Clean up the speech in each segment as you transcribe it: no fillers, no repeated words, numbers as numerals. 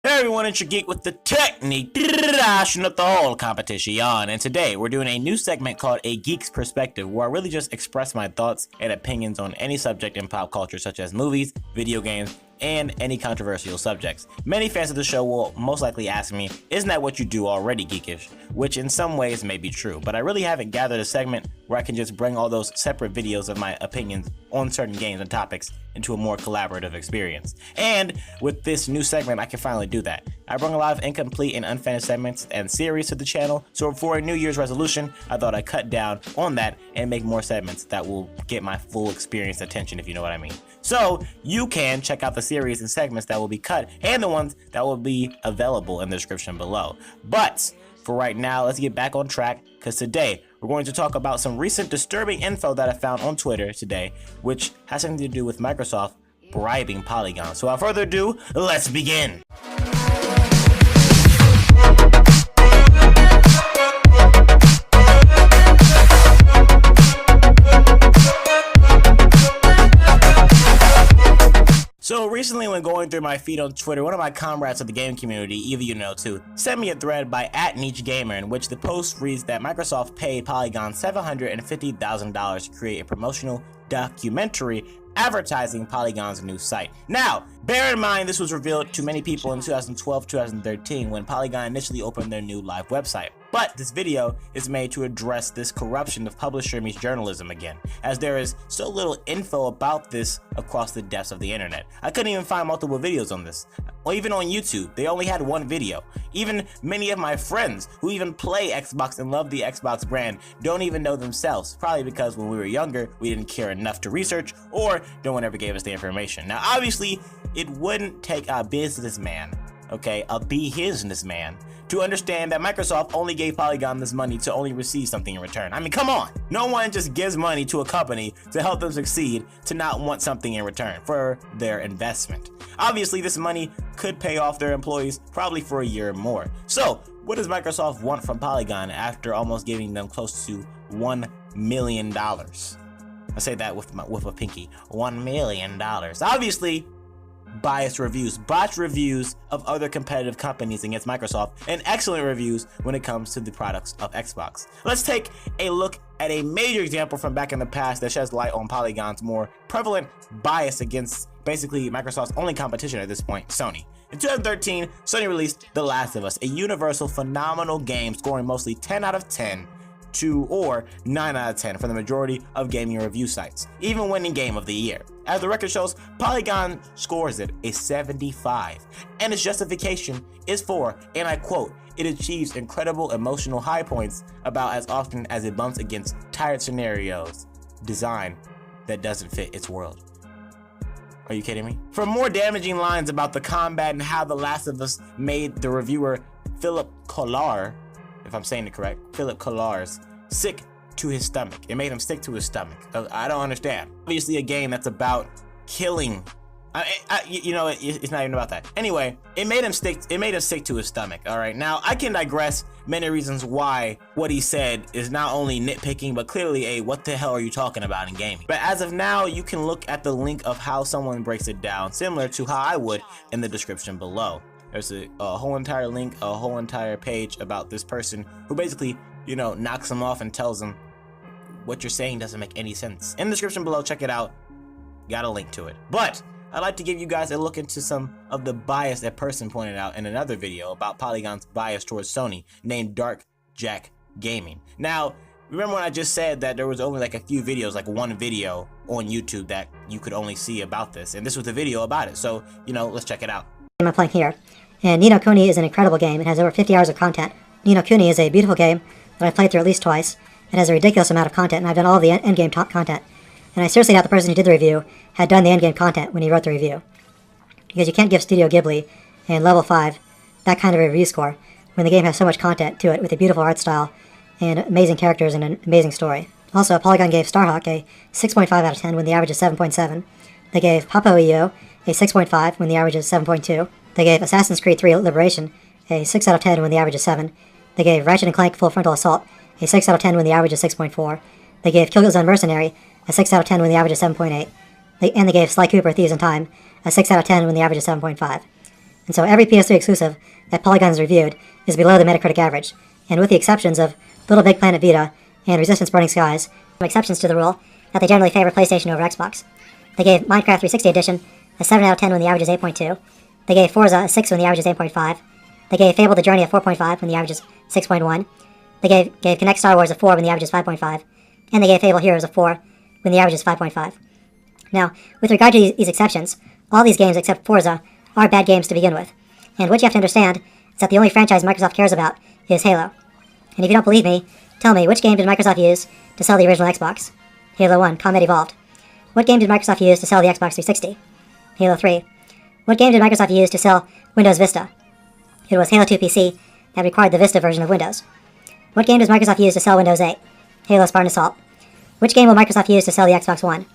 Hey everyone, it's your geek with the technique, not the whole competition, and today we're doing a new segment called A Geek's Perspective, where I really just express my thoughts and opinions on any subject in pop culture such as movies, video games, and any controversial subjects. Many fans of the show will most likely ask me, isn't that what you do already, Geekish? Which in some ways may be true, but I really haven't gathered a segment where I can just bring all those separate videos of my opinions on certain games and topics into a more collaborative experience. And with this new segment, I can finally do that. I bring a lot of incomplete and unfinished segments and series to the channel, so for a New Year's resolution, I thought I'd cut down on that and make more segments that will get my full experience attention, if you know what I mean. So you can check out the series and segments that will be cut and the ones that will be available in the description below. But for right now, let's get back on track, because today we're going to talk about some recent disturbing info that I found on Twitter today, which has something to do with Microsoft bribing Polygon. So without further ado, let's begin. So recently when going through my feed on Twitter, one of my comrades of the game community, either you know too, sent me a thread by @NicheGamer in which the post reads that Microsoft paid Polygon $750,000 to create a promotional documentary advertising Polygon's new site. Now, bear in mind this was revealed to many people in 2012-2013 when Polygon initially opened their new live website. But this video is made to address this corruption of publisher meets journalism again, as there is so little info about this across the depths of the internet. I couldn't even find multiple videos on this. Or even on YouTube, they only had one video. Even many of my friends who even play Xbox and love the Xbox brand don't even know themselves, probably because when we were younger, we didn't care enough to research, or no one ever gave us the information. Now obviously, it wouldn't take a businessman, okay, a businessman, to understand that Microsoft only gave Polygon this money to only receive something in return. I mean, come on. No one just gives money to a company to help them succeed to not want something in return for their investment. Obviously, this money could pay off their employees probably for a year or more. So, what does Microsoft want from Polygon after almost giving them close to $1 million? I say that with a pinky. $1 million. Obviously, biased reviews, botched reviews of other competitive companies against Microsoft, and excellent reviews when it comes to the products of Xbox. Let's take a look at a major example from back in the past that sheds light on Polygon's more prevalent bias against basically Microsoft's only competition at this point, Sony. In 2013, Sony released The Last of Us, a universal phenomenal game scoring mostly 10 out of 10 or 9 out of 10 for the majority of gaming review sites, even winning Game of the Year. As the record shows, Polygon scores it a 75, and its justification is for, and I quote, it achieves incredible emotional high points about as often as it bumps against tired scenarios, design that doesn't fit its world. Are you kidding me? For more damaging lines about the combat and how The Last of Us made the reviewer Philip Collar, if I'm saying it correct, Philip Collar's, sick to his stomach. It made him sick to his stomach. I don't understand. Obviously a game that's about killing. It's not even about that. Anyway, it made him sick to his stomach. All right, now I can digress many reasons why what he said is not only nitpicking, but clearly a what the hell are you talking about in gaming. But as of now, you can look at the link of how someone breaks it down, similar to how I would in the description below. There's a whole entire link, a whole entire page about this person who basically, knocks him off and tells him what you're saying doesn't make any sense. In the description below, check it out. Got a link to it. But I'd like to give you guys a look into some of the bias that person pointed out in another video about Polygon's bias towards Sony, named Dark Jack Gaming. Now, remember when I just said that there was only like a few videos, like one video on YouTube that you could only see about this, and this was a video about it. So, let's check it out. I'm playing here. And Ni no Kuni is an incredible game. It has over 50 hours of content. Ni no Kuni is a beautiful game that I've played through at least twice. It has a ridiculous amount of content, and I've done all of the endgame content. And I seriously doubt the person who did the review had done the endgame content when he wrote the review. Because you can't give Studio Ghibli and Level 5 that kind of a review score when the game has so much content to it with a beautiful art style and amazing characters and an amazing story. Also, Polygon gave Starhawk a 6.5 out of 10 when the average is 7.7. They gave Papo EO a 6.5 when the average is 7.2. They gave Assassin's Creed 3 Liberation a 6 out of 10 when the average is 7. They gave Ratchet & Clank Full Frontal Assault a 6 out of 10 when the average is 6.4. They gave Killzone Mercenary a 6 out of 10 when the average is 7.8. And they gave Sly Cooper Thieves in Time a 6 out of 10 when the average is 7.5. And so every PS3 exclusive that Polygon has reviewed is below the Metacritic average, and with the exceptions of Little Big Planet Vita and Resistance Burning Skies, some exceptions to the rule that they generally favor PlayStation over Xbox. They gave Minecraft 360 Edition a 7 out of 10 when the average is 8.2. They gave Forza a 6 when the average is 8.5. They gave Fable The Journey a 4.5 when the average is 6.1. They gave Connect Star Wars a 4 when the average is 5.5. And they gave Fable Heroes a 4 when the average is 5.5. Now, with regard to these exceptions, all these games except Forza are bad games to begin with. And what you have to understand is that the only franchise Microsoft cares about is Halo. And if you don't believe me, tell me, which game did Microsoft use to sell the original Xbox? Halo 1, Combat Evolved. What game did Microsoft use to sell the Xbox 360? Halo 3. What game did Microsoft use to sell Windows Vista? It was Halo 2 PC that required the Vista version of Windows. What game does Microsoft use to sell Windows 8? Halo Spartan Assault. Which game will Microsoft use to sell the Xbox One?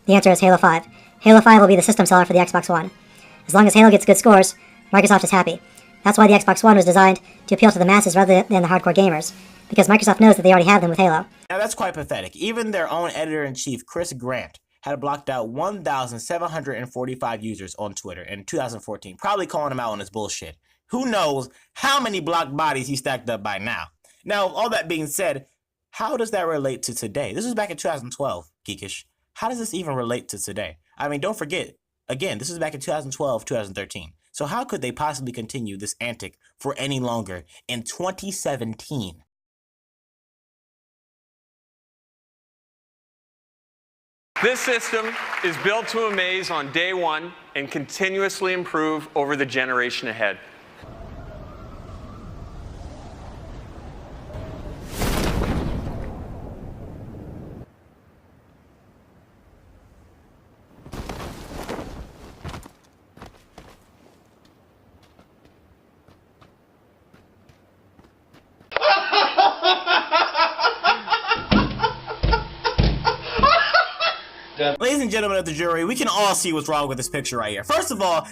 The answer is Halo 5. Halo 5 will be the system seller for the Xbox One. As long as Halo gets good scores, Microsoft is happy. That's why the Xbox One was designed to appeal to the masses rather than the hardcore gamers, because Microsoft knows that they already have them with Halo. Now that's quite pathetic. Even their own editor-in-chief, Chris Grant, had blocked out 1,745 users on Twitter in 2014, probably calling him out on his bullshit. Who knows how many blocked bodies he stacked up by now. Now, all that being said, how does that relate to today? This was back in 2012, Geekish. How does this even relate to today? I mean, don't forget, again, this is back in 2012, 2013. So how could they possibly continue this antic for any longer in 2017? This system is built to amaze on day one and continuously improve over the generation ahead. Ladies and gentlemen of the jury, we can all see what's wrong with this picture right here. First of all,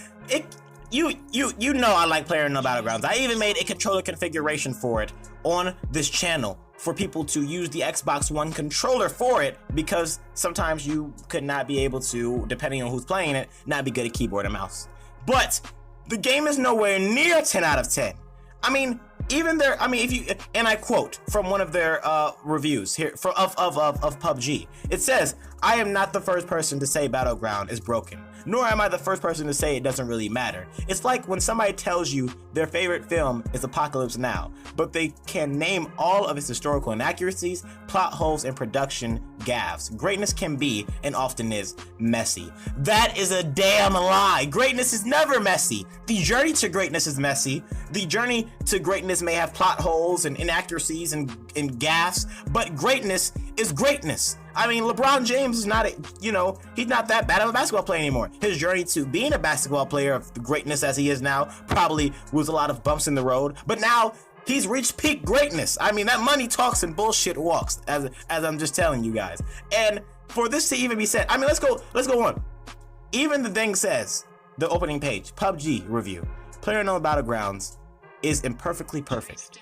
you know I like playing on Battlegrounds. I even made a controller configuration for it on this channel for people to use the Xbox One controller for it, because sometimes you could not be able to, depending on who's playing it, not be good at keyboard and mouse. But the game is nowhere near 10 out of 10. I mean, even their, if you, and I quote from one of their reviews here of PUBG. It says, "I am not the first person to say Battleground is broken, nor am I the first person to say it doesn't really matter." It's like when somebody tells you their favorite film is Apocalypse Now, but they can name all of its historical inaccuracies, plot holes, and production gaffes. Greatness can be, and often is, messy. That is a damn lie. Greatness is never messy. The journey to greatness is messy. The journey to greatness may have plot holes and inaccuracies and gaffes, but greatness is greatness. I mean, LeBron James is not, he's not that bad of a basketball player anymore. His journey to being a basketball player of greatness as he is now probably was a lot of bumps in the road, but now he's reached peak greatness. I mean, that money talks and bullshit walks, as I'm just telling you guys. And for this to even be said, I mean, let's go on. Even the thing says, the opening page, PUBG review, PlayerUnknown's Battlegrounds is imperfectly perfect.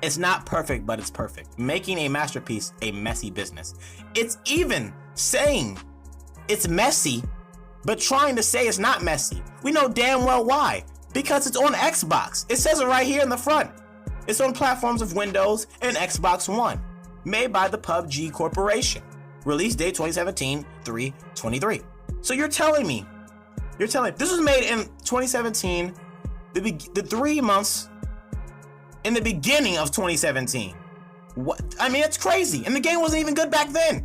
It's not perfect, but it's perfect. Making a masterpiece a messy business. It's even saying it's messy, but trying to say it's not messy. We know damn well why. Because it's on Xbox. It says it right here in the front. It's on platforms of Windows and Xbox One. Made by the PUBG Corporation. Release date 2017/3/23. So you're telling me this was made in 2017, the 3 months in the beginning of 2017. What? I mean, it's crazy. And the game wasn't even good back then.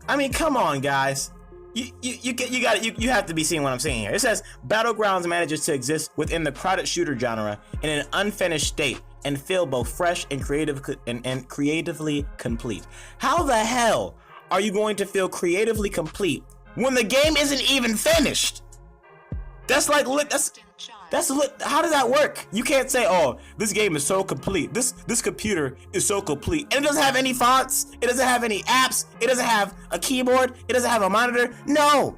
I mean, come on, guys. You have to be seeing what I'm saying here. It says Battlegrounds manages to exist within the crowded shooter genre in an unfinished state and feel both fresh and creatively complete. How the hell are you going to feel creatively complete when the game isn't even finished? How does that work? You can't say, "Oh, this game is so complete. This computer is so complete." And it doesn't have any fonts. It doesn't have any apps. It doesn't have a keyboard. It doesn't have a monitor. No,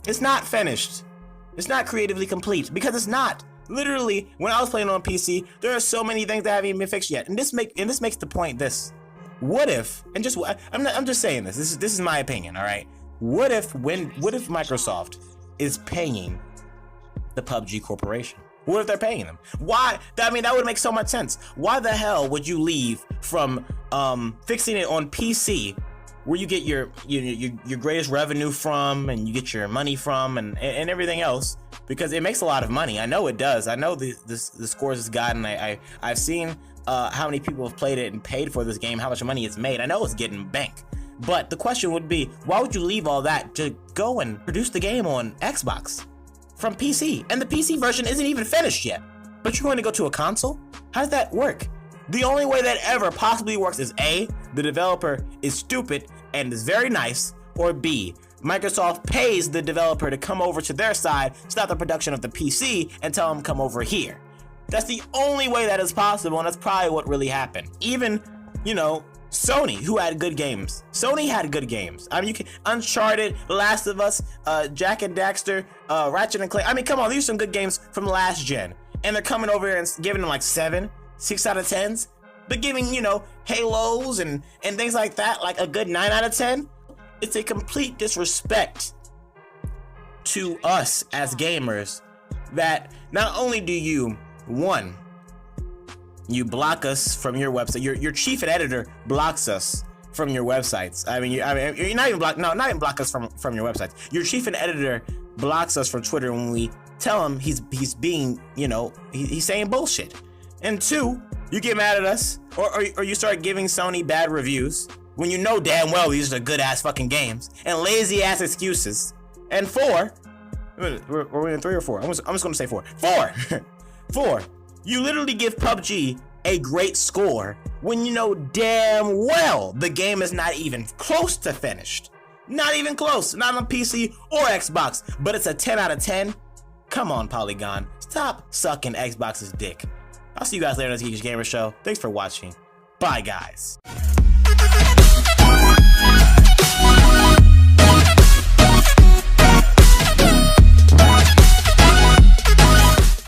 it's not finished. It's not creatively complete because it's not. Literally, when I was playing on PC, there are so many things that haven't even been fixed yet. And this makes the point this: what if? And just I'm just saying this. This is my opinion. All right. What if Microsoft is paying the PUBG corporation? What if they're paying them? Why? I mean, that would make so much sense. Why the hell would you leave from fixing it on PC, where you get your greatest revenue from, and you get your money from, and everything else, because it makes a lot of money. I know it does. I know the scores it's gotten. I've seen how many people have played it and paid for this game, how much money it's made. I know it's getting bank. But the question would be, why would you leave all that to go and produce the game on Xbox from PC? And the PC version isn't even finished yet. But you're going to go to a console? How does that work? The only way that ever possibly works is A, the developer is stupid and is very nice, or B, Microsoft pays the developer to come over to their side, stop the production of the PC, and tell them come over here. That's the only way that is possible, and that's probably what really happened. Even, Sony, who had good games. Sony had good games. I mean, you can Uncharted, Last of Us, Jak and Daxter, Ratchet and Clank. I mean, come on, these are some good games from last gen. And they're coming over here and giving them like 7, 6 out of 10s. But giving, Halos and things like that, like a good 9 out of 10. It's a complete disrespect to us as gamers that not only do you, one, you block us from your website. Your chief and editor blocks us from your websites. I mean, you're not even block us from your websites. Your chief and editor blocks us from Twitter when we tell him he's being, he's saying bullshit. And 2, you get mad at us, or you start giving Sony bad reviews when you know damn well these are good ass fucking games and lazy ass excuses. And 4, were we in 3 or 4? I'm just gonna say 4. 4. You literally give PUBG a great score when you know damn well the game is not even close to finished. Not even close. Not on PC or Xbox. But it's a 10 out of 10. Come on, Polygon. Stop sucking Xbox's dick. I'll see you guys later on the Geekish Gamer Show. Thanks for watching. Bye, guys.